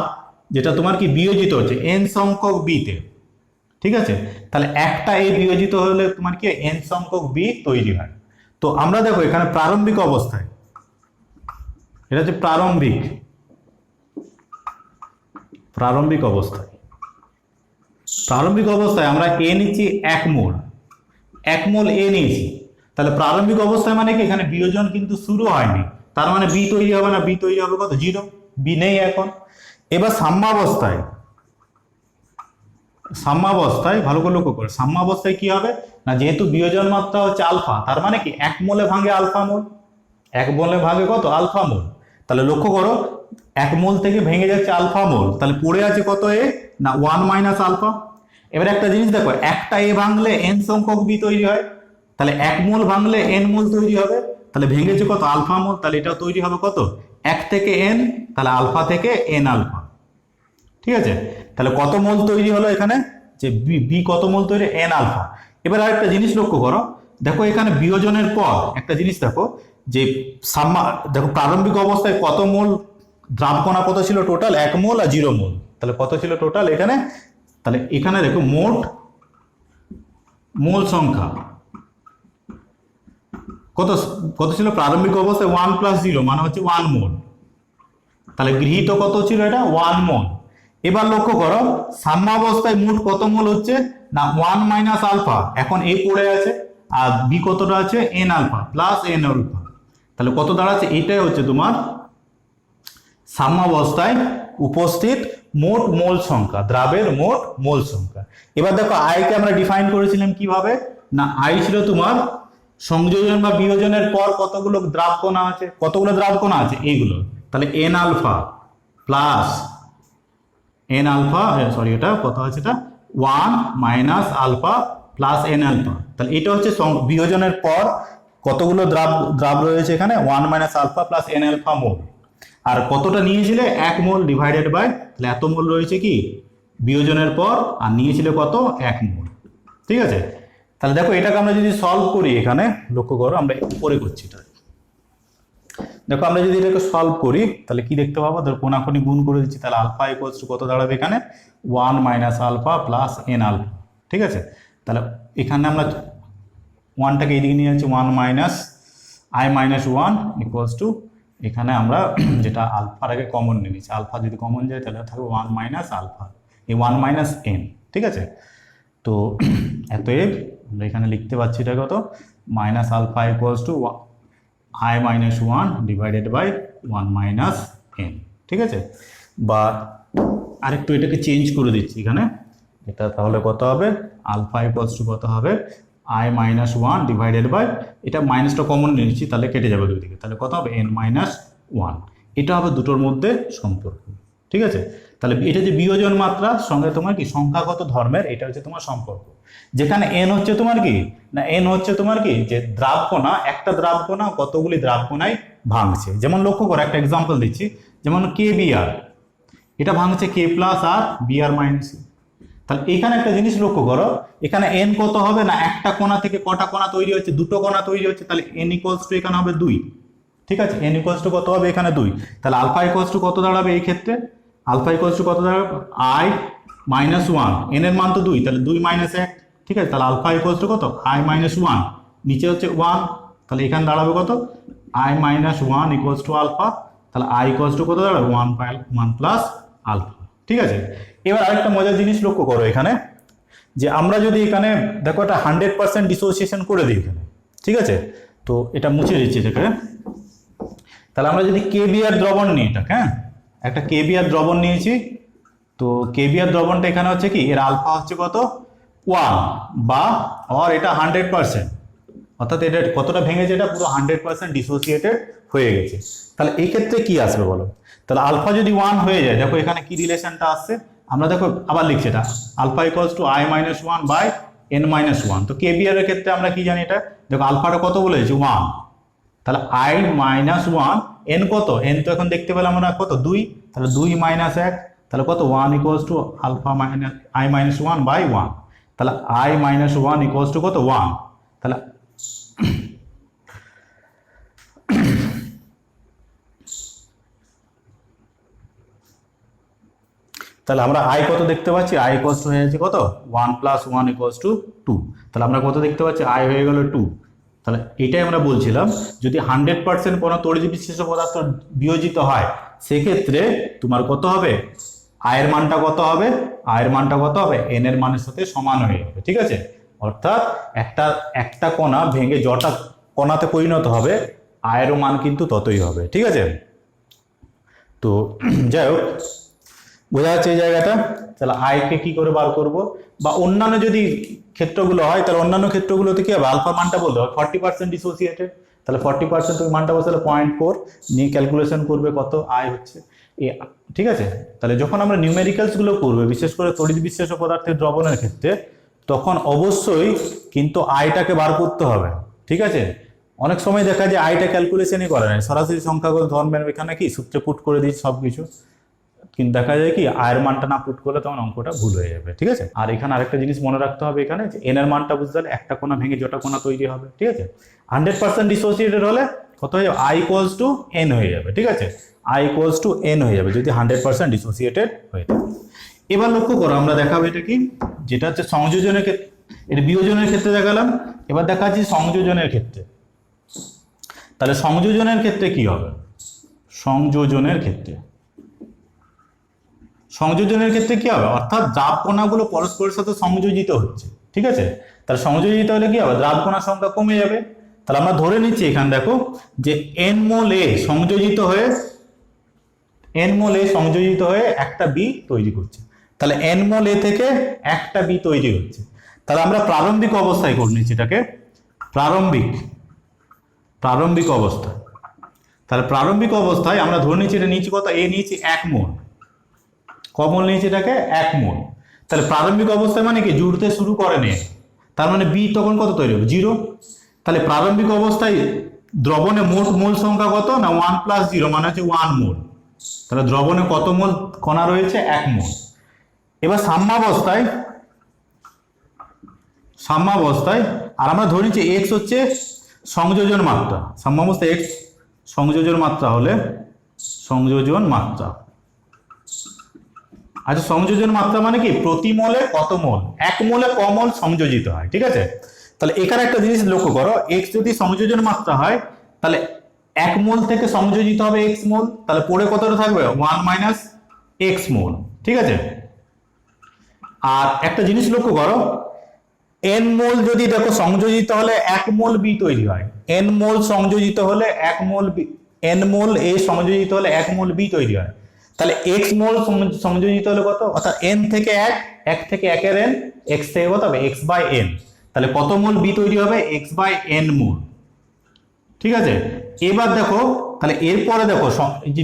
[SPEAKER 1] যেটা তোমার কি বিয়োজিত হচ্ছে n সংখ্যক বিতে, ঠিক আছে। তাহলে একটা এ বিয়োজিত হলে তোমার কি n সংখ্যক বি তৈরি হয়। তো আমরা দেখো এখানে প্রারম্ভিক অবস্থায় এটা হচ্ছে প্রারম্ভিক প্রারম্ভিক অবস্থায়। প্রারম্ভিক অবস্থায় আমরা এ নিচ্ছি 1 মোল, 1 মোল এ নিয়েছি। তাহলে প্রারম্ভিক অবস্থায় মানে কি এখানে বিয়োজন কিন্তু শুরু হয়নি, তার মানে বি তৈরি হবে না, বি তৈরি হবে কত 0, বি নেই এখন। এবার সাম্যাবস্থায়, সাম্যাবস্থায় ভালো করে লক্ষ্য করে, সাম্যাবস্থায় কি হবে না, যেহেতু বিয়োজন মাত্রা হচ্ছে আলফা, তার মানে কি 1 মোলে ভাঙে আলফা মোল, 1 মোলে ভাঙে কত আলফা মোল। তাহলে লক্ষ্য করো 1 মোল থেকে ভেঙে যাচ্ছে আলফা মোল, তাহলে পড়ে আছে কত এ না 1 মাইনাস আলফা। এবার একটা জিনিস দেখো, একটা এ ভাঙলে এন সংখ্যক বি তৈরি হয়, তাহলে 1 মোল ভাঙলে এন মোল তৈরি হবে, তাহলে ভেঙেছে কত আলফা মোল, তাহলে এটা তৈরি হবে কত 1 থেকে এন, তাহলে আলফা থেকে এন আলফা। ঠিক আছে, তাহলে কত মোল তৈরি হলো এখানে, যে বি কত মোল তৈরি, এন আলফা। এবার আরেকটা জিনিস লক্ষ্য করো, দেখো এখানে বিয়োজনের পর একটা জিনিস দেখো, যে দেখো প্রারম্ভিক অবস্থায় কত মোল দ্রাবকণা কত ছিল টোটাল, 1 মোল আর 0 মোল, তাহলে কত ছিল টোটাল এখানে, তাহলে এখানে দেখো মোট মোল সংখ্যা কত কত ছিল প্রারম্ভিক অবস্থায় 1 প্লাস 0 মানে হচ্ছে 1 মোল, তাহলে গৃহীত কত ছিল এটা 1 মোল। এবার লক্ষ্য করো সাম্যাবস্থায় মোট কত মোল হচ্ছে না 1 মাইনাস আলফা, এখন এ পড়ে আছে, আর বি কতটা আছে N alpha plus N alpha, তাহলে কত দাঁড়াচ্ছে, এটাই হচ্ছে তোমার সাম্যাবস্থায় উপস্থিত মোট মোল সংখ্যা, দ্রাবের মোট মোল সংখ্যা। এবার দেখো আইকে আমরা ডিফাইন করেছিলাম কিভাবে না, আই ছিল তোমার সংযোজন বা বিয়োজনের পর কতগুলো দ্রাবকণা আছে, কতগুলো দ্রাবকণা আছে এইগুলো, তাহলে N alpha plus N alpha, sorry এটা কত আছে, এটা 1 minus alpha plus N alpha, তাহলে এটা হচ্ছে বিয়োজনের পর কতগুলো দ্রাব রয়েছে এখানে 1 minus alpha plus N alpha mole. আর কতটা নিয়েছিলে 1 মোল ডিভাইডেড বাই, তাহলে এত মোল রয়েছে কি বিয়োজনের পর, আর নিয়েছিলে কত 1 মোল। ঠিক আছে, তাহলে দেখো এটাকে আমরা যদি সলভ করি, এখানে লক্ষ্য করো আমরা উপরে করছি এটা, দেখো আমরা যদি এটাকে সলভ করি তাহলে কি দেখতে পাবো, ধর কোনাকুনি গুণ করে দিচ্ছি, তাহলে আলফা ইকুয়ালস টু কত দাঁড়াবে এখানে 1 minus alpha plus N alpha. ঠিক আছে, তাহলে এখানে আমরা 1টাকে এইদিকে নিয়ে যাচ্ছি, 1 minus I minus 1 equals two, এখানে আমরা যেটা আলফার আগে কমন নিয়ে নিচ্ছি, আলফা যদি কমন যায় তাহলে থাকবে 1 মাইনাস আলফা, এই 1 মাইনাস এন। ঠিক আছে, তো এতএব আমরা এখানে লিখতে পাচ্ছি এটা কত minus alpha equals to I minus 1 divided by 1 minus N. ঠিক আছে, বা আরেকটু এটাকে চেঞ্জ করে দিচ্ছি এখানে, এটা তাহলে কত হবে আলফা ইকুয়ালস টু কত হবে আই মাইনাস 1 ডিভাইডেড বাই, এটা মাইনাসটা কমন নিচ্ছি তাহলে কেটে যাবে দুই দিকে, তাহলে কত হবে এন মাইনাস 1, এটা হবে দুটোর মধ্যে সম্পর্ক। ঠিক আছে, তাহলে এটা যে বিয়োজন মাত্রার সঙ্গে তোমার কি সংখ্যাগত ধর্মের, এটা হচ্ছে তোমার সম্পর্ক, যেখানে এন হচ্ছে তোমার কি না, এন হচ্ছে তোমার কি যে দ্রাবকণা, একটা দ্রাবকণা কতগুলি দ্রাবকণায় ভাঙছে। যেমন লক্ষ্য করো একটা এক্সাম্পল দিচ্ছি, যেমন কে বিআর, এটা ভাঙছে কে প্লাস আর বিআর মাইনাস। তাহলে এখানে একটা জিনিস লক্ষ্য করো, এখানে এন কত হবে না, একটা কোণা থেকে কটা কোণা তৈরি হচ্ছে, দুটো কোণা তৈরি হচ্ছে, তাহলে এন ইকুয়ালস টু এখানে হবে 2। ঠিক আছে, এন ইকুয়ালস টু কত হবে এখানে 2, তাহলে আলফা ইকুয়ালস টু কত দাঁড়াবে এই ক্ষেত্রে, আলফা ইকুয়ালস টু কত দাঁড়াবে আই মাইনাস 1, এন এর মান তো 2, তাহলে 2 মাইনাস 1। ঠিক আছে, তাহলে আলফা ইকুয়ালস টু কত আই মাইনাস 1, নিচে হচ্ছে 1, তাহলে এখানে দাঁড়াবে কত I minus 1 equals to alpha, তাহলে আই ইকুয়ালস টু কত দাঁড়াবে 1 প্লাস আলফা। ঠিক আছে, এবার আরেকটা মজার জিনিস লক্ষ্য করো এখানে, যে আমরা যদি এখানে দেখো এটা 100% ডিসোসিয়েশন করে দিই এখানে। ঠিক আছে, তো এটা মুছে দিচ্ছি এটাকে, তাহলে আমরা যদি কেবিআর দ্রবণ নিই, এটা হ্যাঁ একটা কেবিআর দ্রবণ নিয়েছি, তো কেবিআর দ্রবণটা এখানে হচ্ছে কি এর আলফা হচ্ছে কত 1 বা আর এটা 100%, অর্থাৎ এটা কতটা ভেঙেছে, এটা পুরো 100% ডিসোসিয়েটেড হয়ে গেছে। তাহলে এই ক্ষেত্রে কি আসবে বলো, তাহলে আলফা যদি 1 হয়ে যায়, দেখো এখানে কি রিলেশনটা আসছে, আমরা দেখো আবার লিখছি এটা alpha equals to I minus 1 by N minus 1। তো কেবিআর এর ক্ষেত্রে আমরা কি জানি, এটা দেখো আলফাটা কত বলেছি 1, তাহলে আই মাইনাস 1, এন কত, এন তো এখন দেখতে পেলাম আমরা কত 2, তাহলে 2 মাইনাস 1, তাহলে কত 1 equals to alpha minus I minus 1 by 1, তাহলে আই মাইনাস 1 ইকুয়ালস টু কত 1, তাহলে তাহলে আমরা আই কত দেখতে পাচ্ছি, আই ইকুয়ালস টু হয়ে যাচ্ছে কত 1 প্লাস 1 ইকুয়ালস টু 2, তাহলে আমরা কত দেখতে পাচ্ছি আই হয়ে গেল 2। তাহলে এটাই আমরা বলছিলাম, যদি 100% কোনো তড়িৎ বিশিষ্ট পদার্থ বিয়োজিত হয় সেক্ষেত্রে তোমার কত হবে, আয়ের মানটা কত হবে, আয়ের মানটা কত হবে, এন এর মানের সাথে সমান হয়ে যাবে। ঠিক আছে, অর্থাৎ একটা কণা ভেঙে যটা কণাতে পরিণত হবে আয়েরও মান কিন্তু ততই হবে। ঠিক আছে, তো যাই হোক বোঝা যাচ্ছে এই জায়গাটা। তাহলে আয়কে কি করে বার করব, বা অন্যান্য যদি ক্ষেত্রগুলো হয় তাহলে অন্যান্য ক্ষেত্রগুলোতে কি হবে, আলফা মানটা বলতে হবে 40% ডিসোসিয়েটেড, তাহলে 40% তুমি মানটা বসালে 0.4 নিয়ে ক্যালকুলেশন করবে কত আয় হচ্ছে। ঠিক আছে, তাহলে যখন আমরা নিউমেরিক্যালস গুলো করবে বিশেষ করে তড়িৎ বিশিষ্ট পদার্থের দ্রবণের ক্ষেত্রে তখন অবশ্যই কিন্তু আয়টাকে বার করতে হবে। ঠিক আছে, অনেক সময় দেখা যায় আয়টা ক্যালকুলেশনই করে না, সরাসরি সংখ্যাগত ধর্মের এখানে কি সূত্রে পুট করে দিই সবকিছু, কিন্তু দেখা যায় কি আয়ের মানটা না পুট করলে তখন অঙ্কটা ভুল হয়ে যাবে। ঠিক আছে, আর এখানে আরেকটা জিনিস মনে রাখতে হবে, এখানে যে এন এর মানটা বুঝতে হলে একটা কোণা ভেঙে যটা কোণা তৈরি হবে। ঠিক আছে, 100% ডিসোসিয়েটেড হলে কত হয়ে যাবে, আই ইকুয়ালস টু এন হয়ে যাবে। ঠিক আছে, আই ইকুয়ালস টু এন হয়ে যাবে যদি 100% ডিসোসিয়েটেড হয়ে থাকে। এবার লক্ষ্য করো আমরা দেখাবো এটা কি, যেটা হচ্ছে সংযোজনের ক্ষেত্রে, এটা বিয়োজনের ক্ষেত্রে দেখালাম, এবার দেখাচ্ছি সংযোজনের ক্ষেত্রে। তাহলে সংযোজনের ক্ষেত্রে কি হবে, সংযোজনের ক্ষেত্রে কি হবে, অর্থাৎ দ্রাব কণাগুলো পরস্পরের সাথে সংযোজিত হচ্ছে। ঠিক আছে, তাহলে সংযোজিত হলে কি হবে, দ্রাব কণার সংখ্যা কমে যাবে। তাহলে আমরা ধরে নিচ্ছি এখানে দেখো যে এন মোল এ সংযোজিত হয়ে একটা বি তৈরি করছে। তাহলে এন মোল এ থেকে একটা বি তৈরি হচ্ছে। তাহলে আমরা প্রারম্ভিক অবস্থায় করে নিচ্ছি এটাকে, প্রারম্ভিক অবস্থা। তাহলে প্রারম্ভিক অবস্থায় আমরা ধরে নিচ্ছি এটা নিচ্ছি কত, এ নিয়েছি 1 মোল, কমল নিয়েছি এটাকে 1 মোল। তাহলে প্রারম্ভিক অবস্থায় মানে কি জুড়তে শুরু করেনি, তার মানে বি তখন কত তৈরি হবে, 0। তাহলে প্রারম্ভিক অবস্থায় দ্রবণে মোট মোল সংখ্যা কত না 1 + 0 মানে হচ্ছে 1 মোল। তাহলে দ্রবণে কত মোল কণা রয়েছে, 1 মোল। এবার সাম্যাবস্থায় আর আমরা ধরে নিচ্ছি এক্স হচ্ছে সংযোজন মাত্রা, সাম্যাবস্থায় এক্স সংযোজন মাত্রা হলে সংযোজন মাত্রা। আচ্ছা, সংযোজন মাত্রা মানে কি, প্রতি মোলে কত মোল, 1 মোলে ক মোল সংযোজিত হয়। ঠিক আছে, তাহলে এখানে একটা জিনিস লক্ষ্য করো, এক্স যদি সংযোজন মাত্রা হয় তাহলে 1 মোল থেকে সংযোজিত হবে x মোল, তাহলে পরে কতটা থাকবে 1 - x মোল। ঠিক আছে, আর একটা জিনিস লক্ষ্য করো, n মোল যদি দেখো সংযোজিত হলে 1 মোল বি তৈরি হয়, n মোল সংযোজিত হলে 1 মোল বি, n মোল এ সংযোজিত হলে 1 মোল বি তৈরি হয়। তাহলে x মোল সংযোজিত হলে কত, অর্থাৎ n থেকে 1 থেকে 1 এর n, x থেকে কত হবে x/n, তাহলে কত মোল বি তৈরি হবে, x/n মোল। ঠিক আছে, এবার দেখো তাহলে এরপরে দেখো যে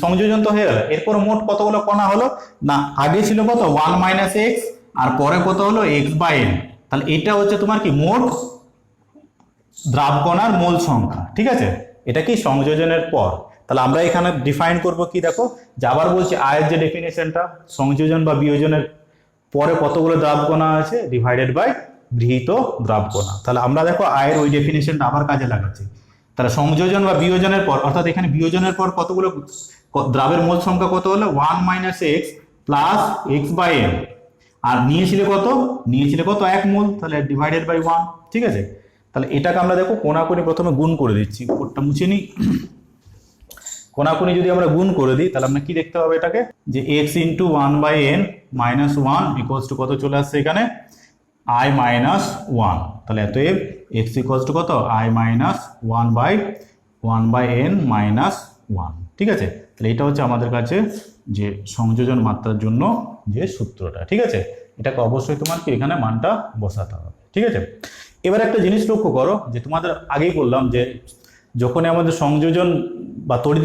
[SPEAKER 1] সংযোজন তো হয়ে গেল, এরপরে মোট কতগুলো কণা হলো না, আগে ছিল কত 1 - x আর পরে কত হলো x/n। তাহলে এটা হচ্ছে তোমার কি মোট দ্রাব কণার মোল সংখ্যা। ঠিক আছে, এটা কি সংযোজনের পর। তাহলে আমরা এখানে ডিফাইন করব কি, দেখো যে আবার বলছি আয়ের যে ডেফিনেশনটা, সংযোজন বা বিয়োজনের পরে কতগুলো দ্রাব কণা আছে ডিভাইডেড বাই গৃহীত দ্রাব কণা। তাহলে আমরা দেখো আয়ের ওই ডেফিনেশনটা আবার কাজে লাগাচ্ছি। তাহলে সংযোজন বা বিয়োজনের পর, অর্থাৎ এখানে বিয়োজনের পর কতগুলো দ্রাবের মোল সংখ্যা কত হলো 1 - x প্লাস x/n, আর নিয়েছিলে কত 1 মোল, তাহলে ডিভাইডেড বাই 1। ঠিক আছে, তাহলে এটাকে আমরা দেখো কোনাকুনি প্রথমে গুণ করে দিচ্ছি, কোডটা মুছে নিই। কোনাকুনি যদি আমরা গুণ করে দিই তাহলে আমরা কি দেখতে পাবো এটাকে, যে x × 1/n - 1 = কত চলে আসছে এখানে i - 1। তাহলে অতএব x = কত i - 1/n - 1। ঠিক আছে, তাহলে এটা হচ্ছে আমাদের কাছে যে সংযোজন মাত্রার জন্য যে সূত্রটা। ঠিক আছে, এটাকে অবশ্যই তোমার কি এখানে মানটা বসাতে হবে। ঠিক আছে, এবার একটা জিনিস লক্ষ্য করো, যে তোমাদের আগেই বললাম যে যখনই আমাদের সংযোজন বা তড়িৎ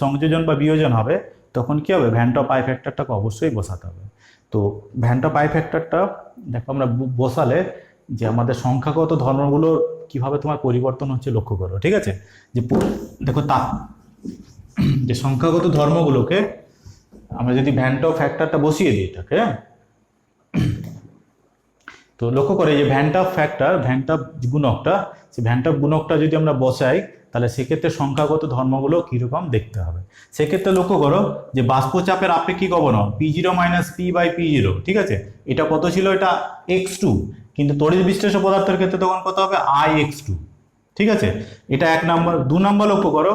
[SPEAKER 1] সংযোজন বা বিয়োজন হবে তখন কি হবে, ভ্যান টপ আই ফ্যাক্টরটাকে অবশ্যই বসাতে হবে। তো ভ্যান টপ আই ফ্যাক্টরটা দেখো আমরা বসালে যে আমাদের সংখ্যাগত ধর্মগুলো কিভাবে তোমার পরিবর্তন হচ্ছে লক্ষ্য করো। ঠিক আছে, যে দেখো যে সংখ্যাগত ধর্মগুলোকে আমরা যদি ভ্যান টপ ফ্যাক্টরটা বসিয়ে দিই এটাকে, তো লক্ষ্য করে যে ভ্যান টপ গুণকটা, সেই ভ্যান টপ গুণকটা যদি আমরা বসাই তাহলে সেক্ষেত্রে সংখ্যাগত ধর্মগুলো কিরকম দেখতে হবে। সেক্ষেত্রে লক্ষ্য করো যে বাষ্পচাপের আপেক্ষিক অবনমন P0 - P/P0। ঠিক আছে, এটা কত ছিল, এটা x2, কিন্তু তড়িৎ বিশ্লেষ্য পদার্থের ক্ষেত্রে তখন কত হবে IX2। ঠিক আছে, এটা 1 নম্বর। 2 নম্বর লক্ষ্য করো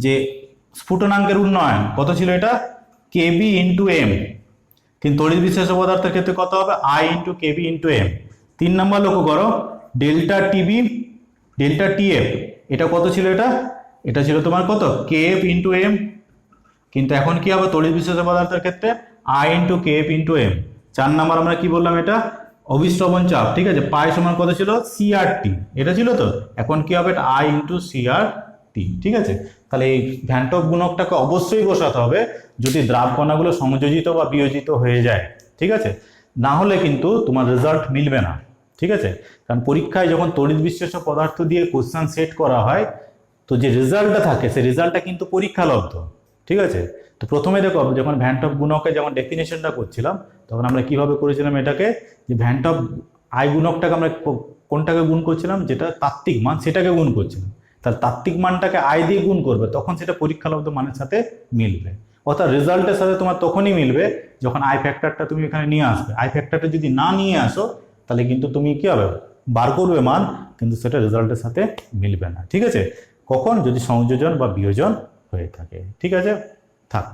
[SPEAKER 1] যে স্ফুটনাঙ্কের উন্নয়ন কত ছিল, এটা KB ইন্টু এম, কিন্তু তড়িৎ বিশ্লেষ্য পদার্থের ক্ষেত্রে কত হবে I into KB into M. 3 নম্বর লক্ষ্য করো ডেল্টা টিবি ডেল্টা টিএফ, এটা কত ছিল, এটা ছিল তোমার কত KF ইন্টু এম, কিন্তু এখন কি হবে তড়িৎ বিশ্লেষ্য পদার্থের ক্ষেত্রে I into KF into M. 4 নম্বর আমরা কি বললাম, এটা অভিস্রবণ চাপ। ঠিক আছে, পাই সমান কত ছিল CRT, এটা ছিল তো, এখন কি হবে এটা I ইন্টু CRT। ঠিক আছে, তাহলে এই ভ্যান টপ গুণকটাকে অবশ্যই বসাতে হবে যদি দ্রাব কণাগুলো সংযোজিত বা বিয়োজিত হয়ে যায়। ঠিক আছে, না হলে কিন্তু তোমার রেজাল্ট মিলবে না। ঠিক আছে, কারণ পরীক্ষায় যখন তড়িৎ বিশ্লেষ্য পদার্থ দিয়ে কোশ্চেন সেট করা হয়, তো যে রেজাল্টটা থাকে সেই রেজাল্টটা কিন্তু পরীক্ষালব্ধ। ঠিক আছে, তো প্রথমে দেখো যখন ভ্যান টপ গুণকের যখন ডেফিনেশনটা করছিলাম তখন আমরা কিভাবে করেছিলাম এটাকে, যে ভ্যান টপ আই গুণকটাকে আমরা কোনটাকে গুণ করছিলাম, যেটা তাত্ত্বিক মান সেটাকে গুণ করছিলাম। তার তাত্ত্বিক মানটাকে আই দিয়ে গুণ করবে, তখন সেটা পরীক্ষালব্ধ মানের সাথে মিলবে। অর্থাৎ রেজাল্টের সাথে তোমার তখনই মিলবে যখন আই ফ্যাক্টরটা তুমি এখানে নিয়ে আসবে। আই ফ্যাক্টরটা যদি না নিয়ে আসো তাহলে কিন্তু তুমি কি হবে বার করবে মান, কিন্তু সেটা রেজাল্টের সাথে মিলবে না। ঠিক আছে, কখন যদি সংযোজন বা বিয়োজন হয়ে থাকে। ঠিক আছে, থাক।